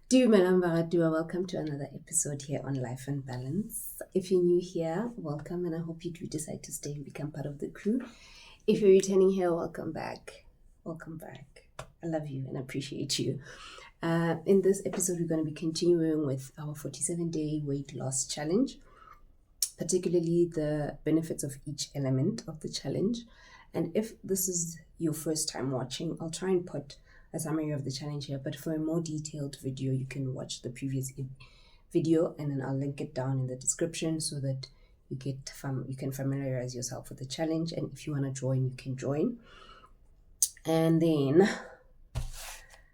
Dumela Moratuwa, welcome to another episode here on Life and Balance. If you're new here, welcome, and I hope you do decide to stay and become part of the crew. If you're returning here, welcome back. Welcome back. I love you and appreciate you. In this episode, we're going to be continuing with our 47-day weight loss challenge, particularly the benefits of each element of the challenge. And if this is your first time watching, I'll try and put a summary of the challenge here, but for a more detailed video, you can watch the previous video, and then I'll link it down in the description so that you can familiarize yourself with the challenge. And if you want to join, you can join. And then,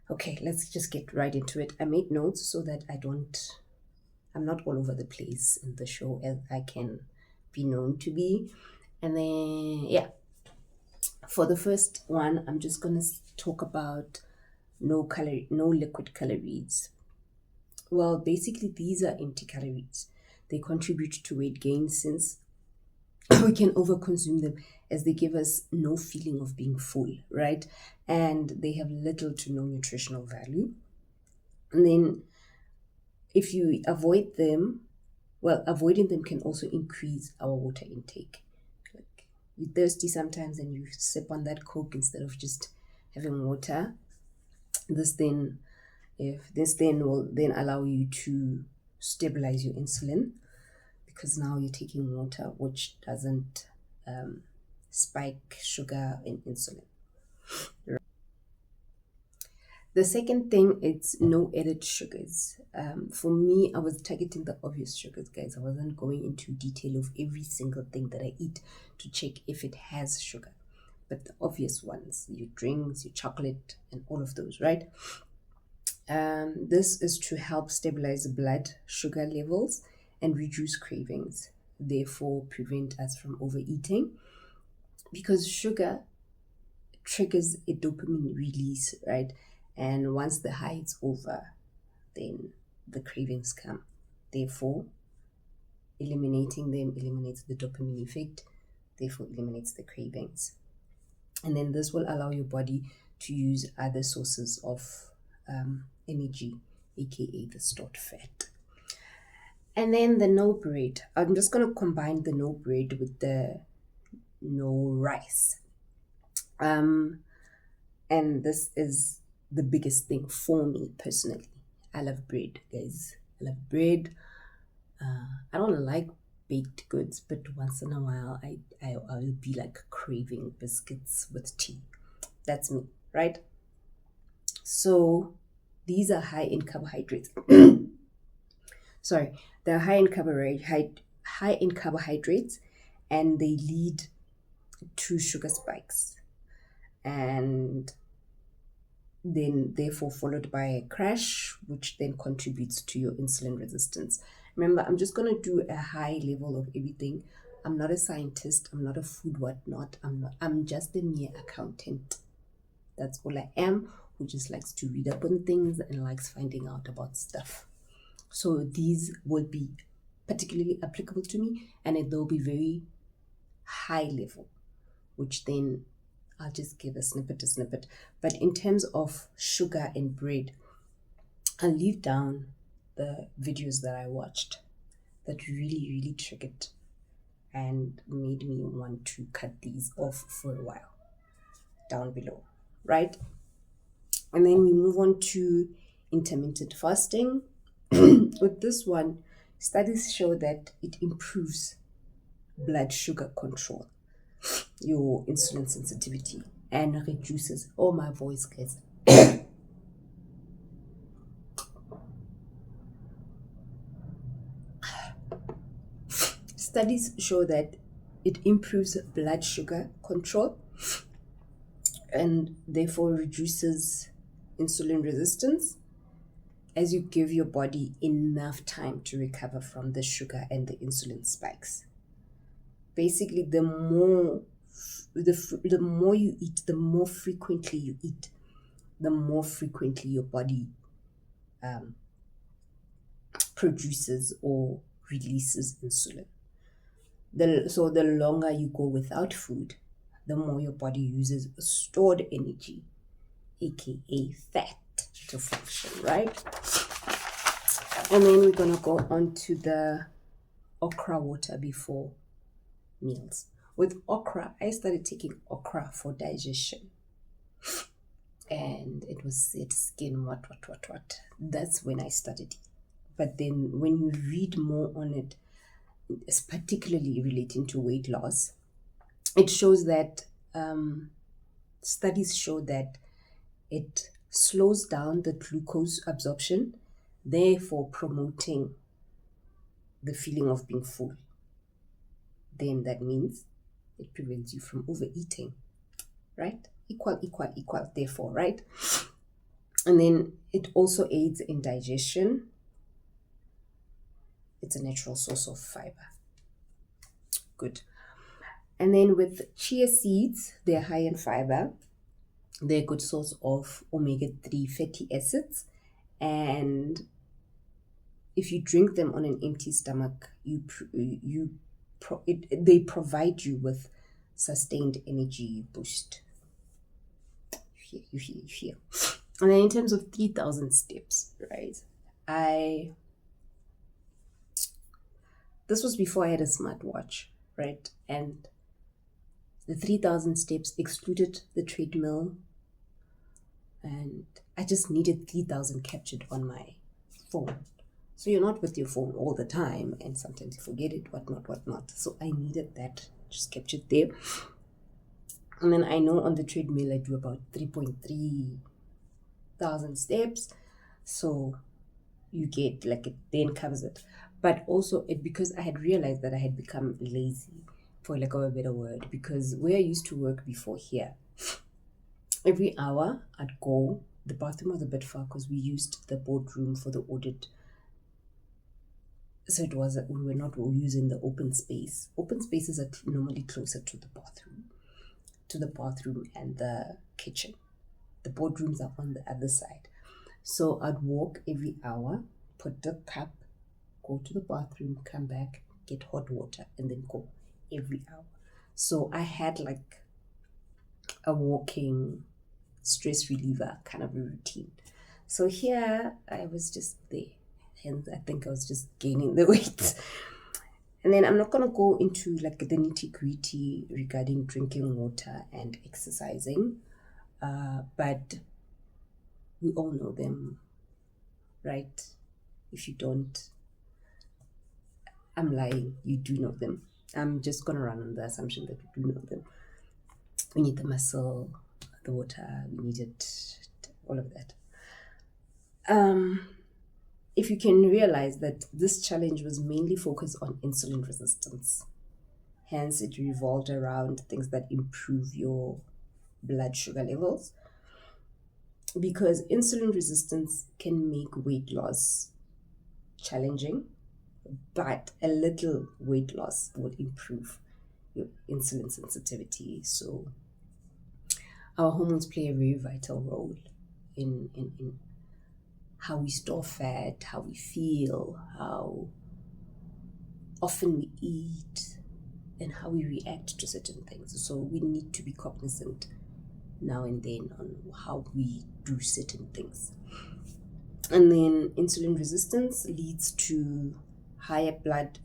okay, let's just get right into it. I made notes so that I'm not all over the place in the show as I can be known to be. And then, yeah. For the first one, I'm just going to talk about no liquid calories. Well, basically, these are empty calories. They contribute to weight gain since we can overconsume them, as they give us no feeling of being full, right? And they have little to no nutritional value. And then if you avoid them, avoiding them can also increase our water intake. You're thirsty sometimes and you sip on that Coke instead of just having water. This then will then allow you to stabilize your insulin, because now you're taking water, which doesn't spike sugar in insulin. The second thing, it's no added sugars. For me, I was targeting the obvious sugars, guys. I wasn't going into detail of every single thing that I eat to check if it has sugar. But the obvious ones, your drinks, your chocolate, and all of those, right? This is to help stabilize blood sugar levels and reduce cravings, therefore prevent us from overeating, because sugar triggers a dopamine release, right? And once the high is over, then the cravings come. Therefore, eliminating them eliminates the dopamine effect, therefore eliminates the cravings. And then this will allow your body to use other sources of energy, aka the stored fat. And then the no bread. I'm just going to combine the no bread with the no rice. And this is the biggest thing for me personally. I love bread, guys. I love bread. I don't like baked goods, but once in a while I'll be like craving biscuits with tea. That's me, right? So these are high in carbohydrates. Sorry, they're high in carbohydrates, and they lead to sugar spikes, and then therefore followed by a crash, which then contributes to your insulin resistance. Remember, I'm just going to do a high level of everything. I'm not a scientist. I'm not a food whatnot. I'm just a mere accountant. That's all I am, who just likes to read up on things and likes finding out about stuff. So these will be particularly applicable to me, and they'll be very high level, which then I'll just give a snippet. But in terms of sugar and bread, I'll leave down the videos that I watched that really triggered and made me want to cut these off for a while down below, right? And then we move on to intermittent fasting. With this one, studies show that it improves blood sugar control, your insulin sensitivity, and reduces, oh my voice, guys. Studies show that it improves blood sugar control and therefore reduces insulin resistance, as you give your body enough time to recover from the sugar and the insulin spikes. Basically, the more you eat, the more frequently you eat, the more frequently your body produces or releases insulin. So the longer you go without food, the more your body uses stored energy, aka fat, to function, right? And then we're going to go on to the okra water before meals. With okra, I started taking okra for digestion. And it was said skin, what. That's when I started. But then when you read more on it, it's particularly relating to weight loss, it shows that studies show that it slows down the glucose absorption, therefore promoting the feeling of being full. Then that means it prevents you from overeating, right? Equal, therefore, right? And then it also aids in digestion. It's a natural source of fiber. Good. And then with chia seeds, they're high in fiber. They're a good source of omega-3 fatty acids. And if you drink them on an empty stomach, they provide you with sustained energy boost. You hear. And then in terms of 3,000 steps, right? This was before I had a smartwatch, right? And the 3,000 steps excluded the treadmill, and I just needed 3,000 captured on my phone. So you're not with your phone all the time, and sometimes you forget it, whatnot. So I needed that just captured there. And then I know on the treadmill I do about 3.3 thousand steps. So you get like it then covers it. But also because I had realized that I had become lazy, for lack of a better word, because where I used to work before here, every hour I'd go. The bathroom was a bit far because we used the boardroom for the audit. So it was we were not using the open space. Open spaces are normally closer to the bathroom and the kitchen. The boardrooms are on the other side. So I'd walk every hour, put the cup, go to the bathroom, come back, get hot water, and then go every hour. So I had like a walking stress reliever kind of a routine. So here I was just there. Hence, I think I was just gaining the weight. And then I'm not going to go into like the nitty-gritty regarding drinking water and exercising. But we all know them, right? If you don't, I'm lying. You do know them. I'm just going to run on the assumption that you do know them. We need the muscle, the water, we need it, all of that. If you can realize that this challenge was mainly focused on insulin resistance. Hence, it revolved around things that improve your blood sugar levels. Because insulin resistance can make weight loss challenging, but a little weight loss will improve your insulin sensitivity. So our hormones play a very vital role in how we store fat, how we feel, how often we eat, and how we react to certain things. So we need to be cognizant now and then on how we do certain things. And then insulin resistance leads to higher blood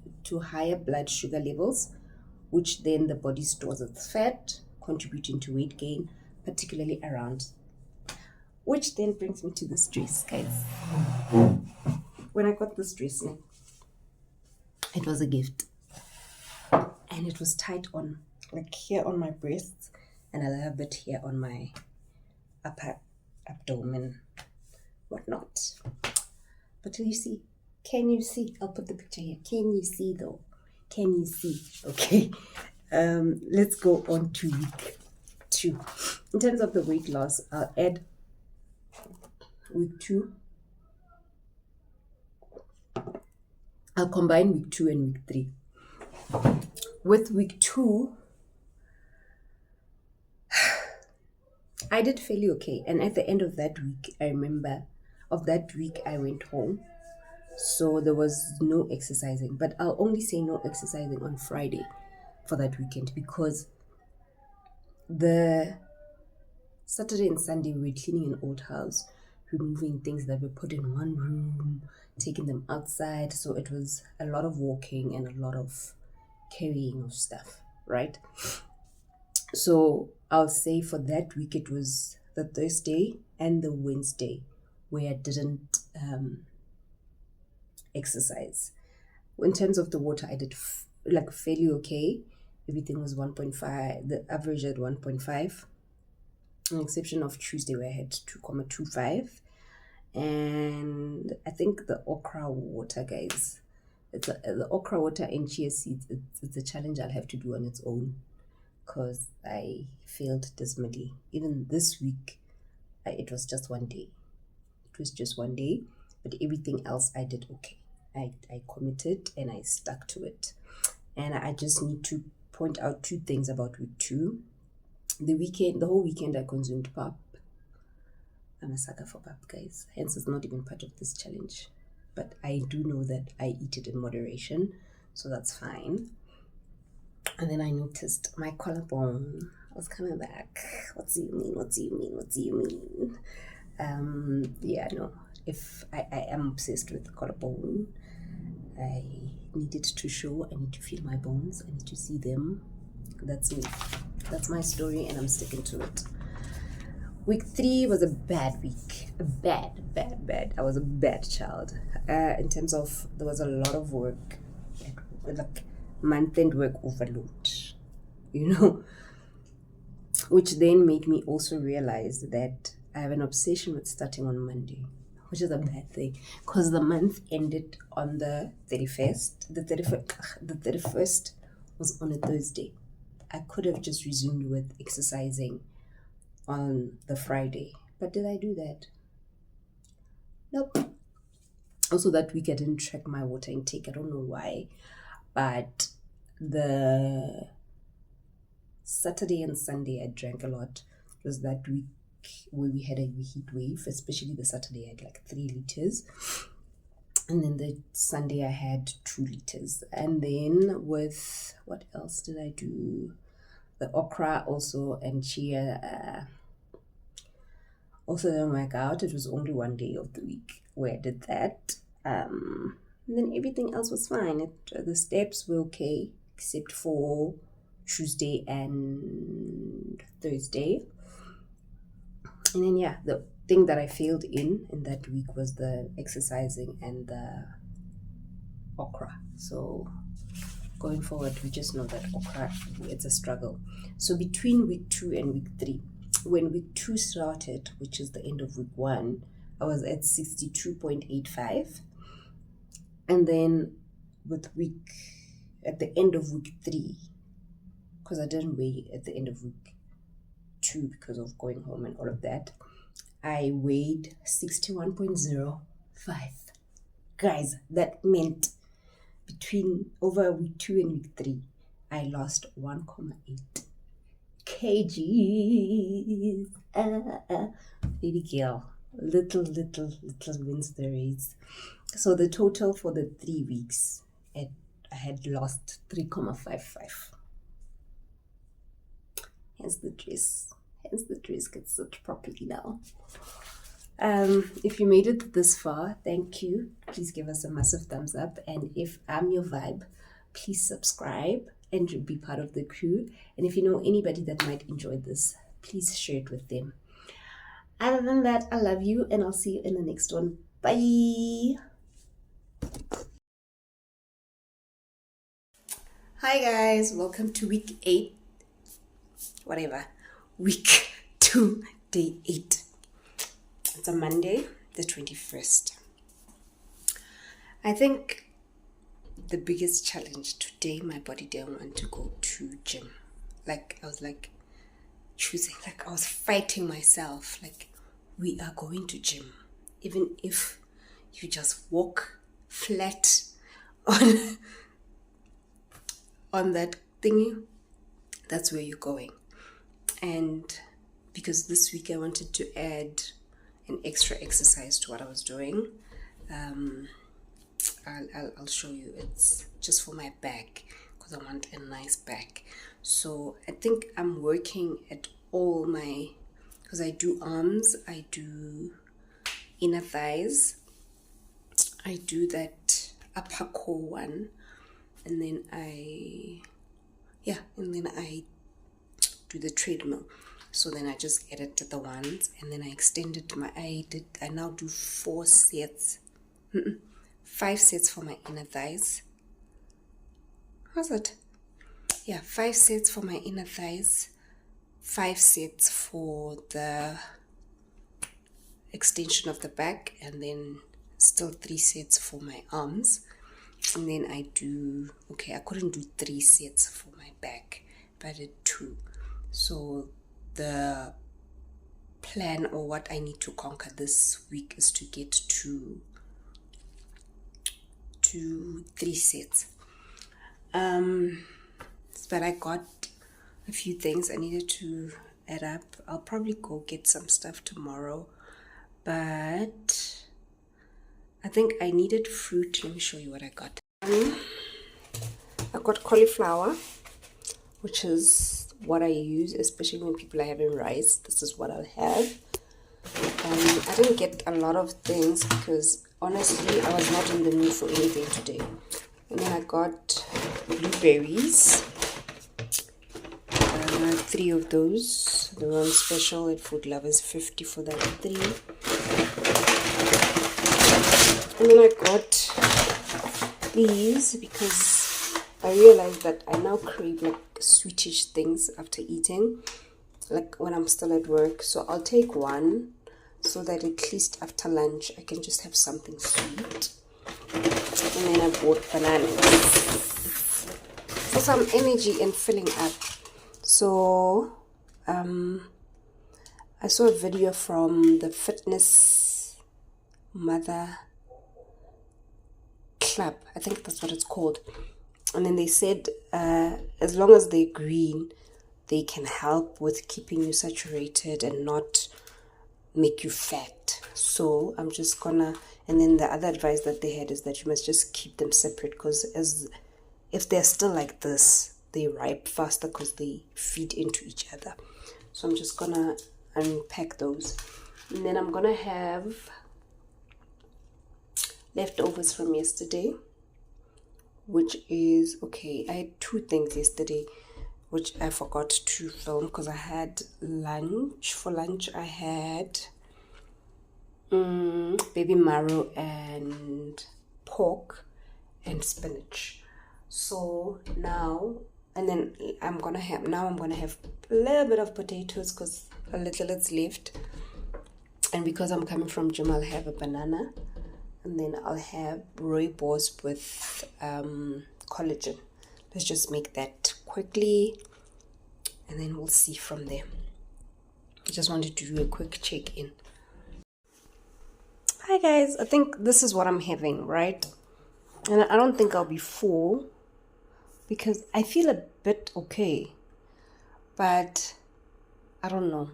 sugar levels, which then the body stores as fat, contributing to weight gain, particularly around. Which then brings me to the stress, guys. When I got this dress, it was a gift. And it was tight on, like here on my breasts, and a little bit here on my upper abdomen, whatnot. But you see, can you see? I'll put the picture here. Can you see though? Can you see? Okay. Let's go on to week 2. In terms of the weight loss, I'll add week 2. I'll combine week 2 and week 3. With week 2, I did fairly okay. And at the end of that week, I remember I went home. So there was no exercising. But I'll only say no exercising on Friday for that weekend, because the Saturday and Sunday we were cleaning an old house, removing things that were put in one room, taking them outside. So it was a lot of walking and a lot of carrying of stuff, right? So I'll say for that week, it was the Thursday and the Wednesday where I didn't exercise. In terms of the water, I did like fairly okay. Everything was 1.5, the average at 1.5, an exception of Tuesday where I had 2.25. And I think the okra water, guys, the okra water and chia seeds, it's a challenge I'll have to do on its own because I failed dismally. Even this week, it was just one day. It was just one day, but everything else I did okay. I committed and I stuck to it. And I just need to point out two things about week 2. The whole weekend I consumed pap. I'm a sucker for pap, guys. Hence, it's not even part of this challenge. But I do know that I eat it in moderation, so that's fine. And then I noticed my collarbone was coming back. What do you mean? What do you mean? What do you mean? Yeah, no. If I am obsessed with collarbone, I need it to show. I need to feel my bones. I need to see them. That's me. That's my story, and I'm sticking to it. Week 3 was a bad week. Bad. I was a bad child. In terms of, there was a lot of work, like month-end work overload, which then made me also realize that I have an obsession with starting on Monday, which is a bad thing because the month ended on the 31st. The 31st was on a Thursday. I could have just resumed with exercising on the Friday. But did I do that? Nope. Also, that week I didn't track my water intake. I don't know why. But the Saturday and Sunday I drank a lot. It was that week where we had a heat wave, especially the Saturday I had like 3 liters. And then the Sunday I had 2 liters. And then with, what else did I do? The okra also and chia also didn't work out. It was only one day of the week where I did that. And then everything else was fine. The steps were okay, except for Tuesday and Thursday. And then, yeah, the thing that I failed in that week was the exercising and the okra. So going forward, we just know that okra, it's a struggle. So between week 2 and week 3, when week 2 started, which is the end of week 1, I was at 62.85. And then at the end of week 3, because I didn't weigh at the end of week 2 because of going home and all of that, I weighed 61.05. Guys, that meant over week 2 and week 3, I lost 1.8 kgs. Baby girl, little wins the race. So the total for the 3 weeks, I had lost 3.55. Hence the dress gets stitched properly now. If you made it this far, thank you. Please give us a massive thumbs up. And if I'm your vibe, please subscribe and be part of the crew. And if you know anybody that might enjoy this, please share it with them. Other than that, I love you and I'll see you in the next one. Bye. Hi guys, welcome to week 8. Week 2, day 8. It's a Monday, the 21st. I think the biggest challenge today, my body didn't want to go to gym. I was choosing, I was fighting myself. We are going to gym. Even if you just walk flat on that thingy, that's where you're going. And because this week I wanted to add an extra exercise to what I was doing, I'll show you. It's just for my back because I want a nice back. So I think I'm working at all because I do arms, I do inner thighs, I do that upper core one, and then I do the treadmill. So then I just edited the ones, and then I extended I now do 5 sets for my inner thighs. How's it? Yeah, 5 sets for my inner thighs, 5 sets for the extension of the back, and then still 3 sets for my arms. And then I couldn't do 3 sets for my back, but I did 2. So the plan, or what I need to conquer this week, is to get to 3 sets. But I got a few things I needed to add up. I'll probably go get some stuff tomorrow, but I think I needed fruit. Let me show you what I got. I got cauliflower, which is what I use, especially when people are having rice. This is what I'll have. I didn't get a lot of things because honestly I was not in the mood for anything today. And then I got blueberries, 3 of those. The one special at Food Lovers, 50 for that 3. And then I got these because I realized that I now crave like sweetish things after eating, like when I'm still at work. So I'll take one so that at least after lunch I can just have something sweet. And then I bought bananas for some energy and filling up. So I saw a video from the Fitness Mother Club, I think that's what it's called, and then they said as long as they're green, they can help with keeping you saturated and not make you fat. So I'm just gonna, and then the other advice that they had is that you must just keep them separate, because if they're still like this, they ripe faster because they feed into each other. So I'm just gonna unpack those, and then I'm gonna have leftovers from yesterday, which is I had 2 things yesterday which I forgot to film because I had lunch. For lunch I had baby marrow and pork and spinach. So now, and then I'm gonna have a little bit of potatoes because a little is left, and because I'm coming from gym, I'll have a banana, and then I'll have rooibos with collagen. Let's just make that quickly, and then we'll see from there. I just wanted to do a quick check-in. Hi guys, I think this is what I'm having, right? And I don't think I'll be full because I feel a bit okay, but I don't know.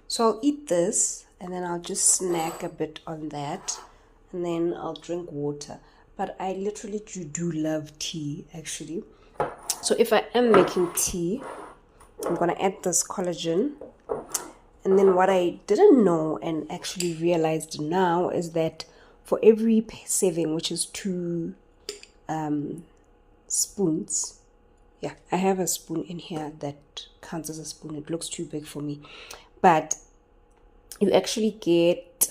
So I'll eat this and then I'll just snack a bit on that, and then I'll drink water. But I literally do love tea actually. So if I am making tea, I'm gonna add this collagen. And then what I didn't know and actually realized now is that for every serving, which is 2 spoons, I have a spoon in here that counts as a spoon. It looks too big for me, but you actually get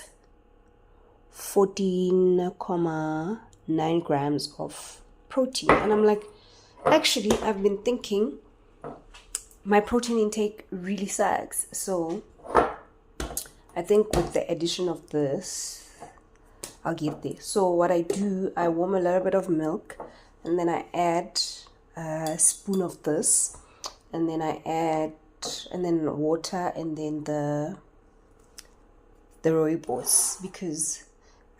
14.9 grams of protein. And I'm like, actually I've been thinking my protein intake really sucks. So I think with the addition of this, I'll get there. So what I do, I warm a little bit of milk, and then I add a spoon of this, and then I add, and then water, and then the rooibos, because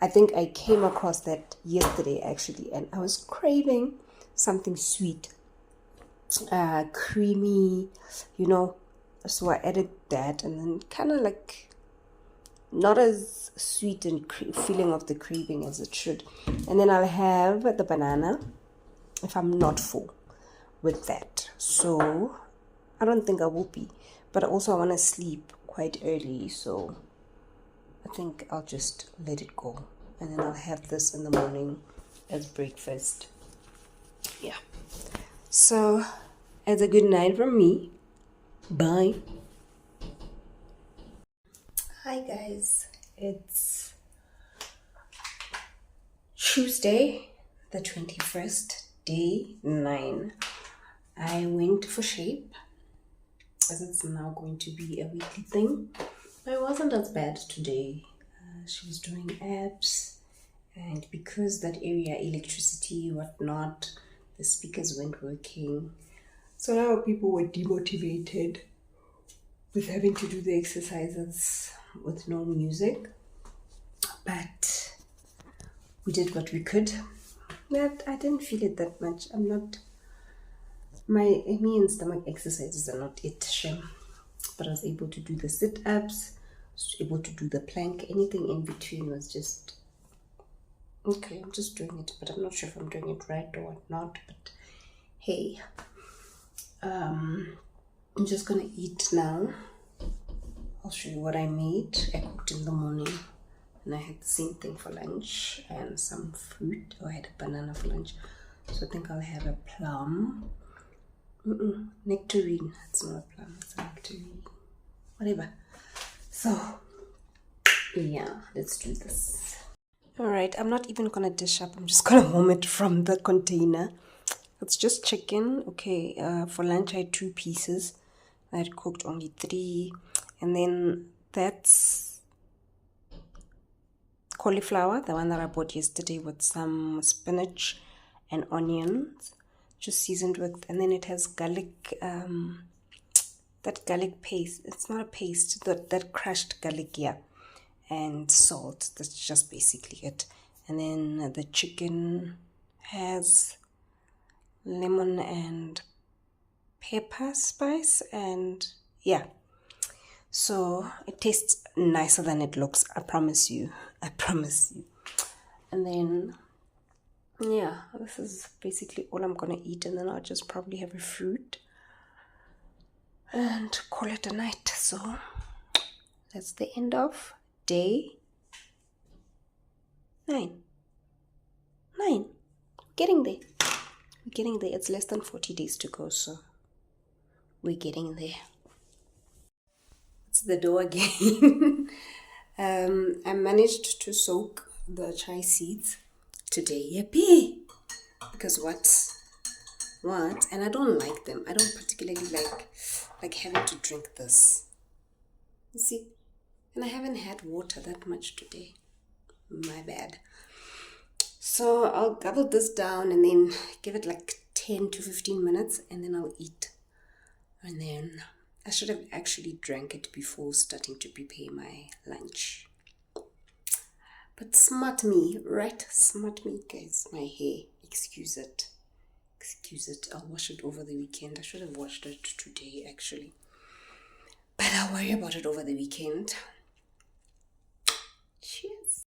I think I came across that yesterday actually, and I was craving something sweet, creamy, so I added that, and then kind of like not as sweet and feeling of the craving as it should. And then I'll have the banana if I'm not full with that. So I don't think I will be, but also I want to sleep quite early, so I think I'll just let it go. and then I'll have this in the morning as breakfast. Yeah. So, it's a good night from me. Bye. Hi guys, it's Tuesday, the 21st, day 9. I went for shape, as it's now going to be a weekly thing, but it wasn't as bad today. She was doing abs, and because that area, electricity, whatnot, the speakers weren't working, so a lot of people were demotivated with having to do the exercises with no music, but we did what we could. But I didn't feel it that much. Me and stomach exercises are not it, shame. But I was able to do the sit-ups, was able to do the plank. Anything in between was just okay. I'm just doing it, but I'm not sure if I'm doing it right or not. But hey, I'm just gonna eat now. I'll show you what I made. I cooked in the morning, and I had the same thing for lunch and some fruit. I had a banana for lunch, so I think I'll have a plum. Nectarine. It's not a plum, it's a nectarine. Whatever. So, yeah, let's do this. Alright, I'm not even gonna dish up. I'm just gonna warm it from the container. It's just chicken. Okay, for lunch I had 2 pieces. I had cooked only 3. And then that's cauliflower, the one that I bought yesterday, with some spinach and onions, just seasoned with, and then it has garlic, that garlic paste. It's not a paste, that crushed garlic, yeah, and salt. That's just basically it. And then the chicken has lemon and pepper spice, and yeah, so it tastes nicer than it looks. I promise you. And then yeah, this is basically all I'm gonna eat, and then I'll just probably have a fruit and call it a night. So that's the end of day 9. Getting there. It's less than 40 days to go, so we're getting there. It's the dough again. I managed to soak the chai seeds today. Yippee! Because what? And I don't like them. I don't particularly like having to drink this. You see? And I haven't had water that much today. My bad. So I'll gobble this down and then give it like 10 to 15 minutes, and then I'll eat. And then I should have actually drank it before starting to prepare my lunch. But smart me, right? Smart me, guys. My hair. Excuse it. I'll wash it over the weekend. I should have washed it today, actually. But I'll worry about it over the weekend. Cheers.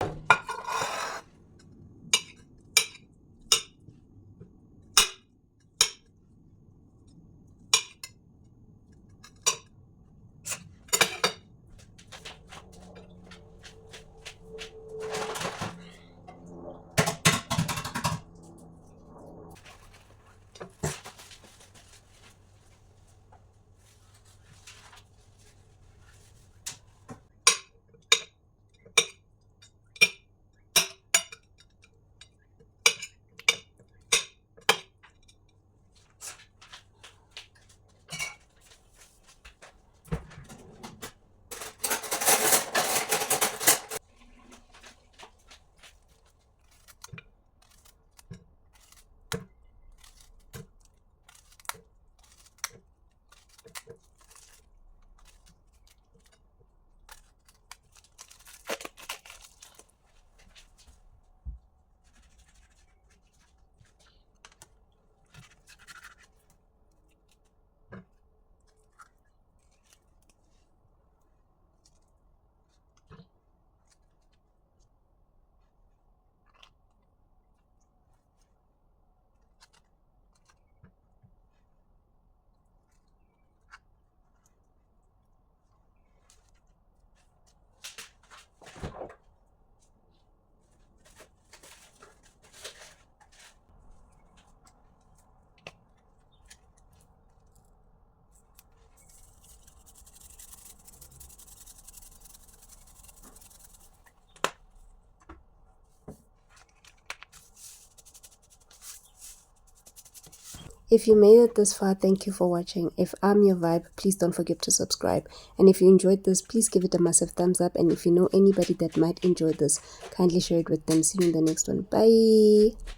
If you made it this far, thank you for watching. If I'm your vibe, please don't forget to subscribe. And if you enjoyed this, please give it a massive thumbs up. And if you know anybody that might enjoy this, kindly share it with them. See you in the next one. Bye.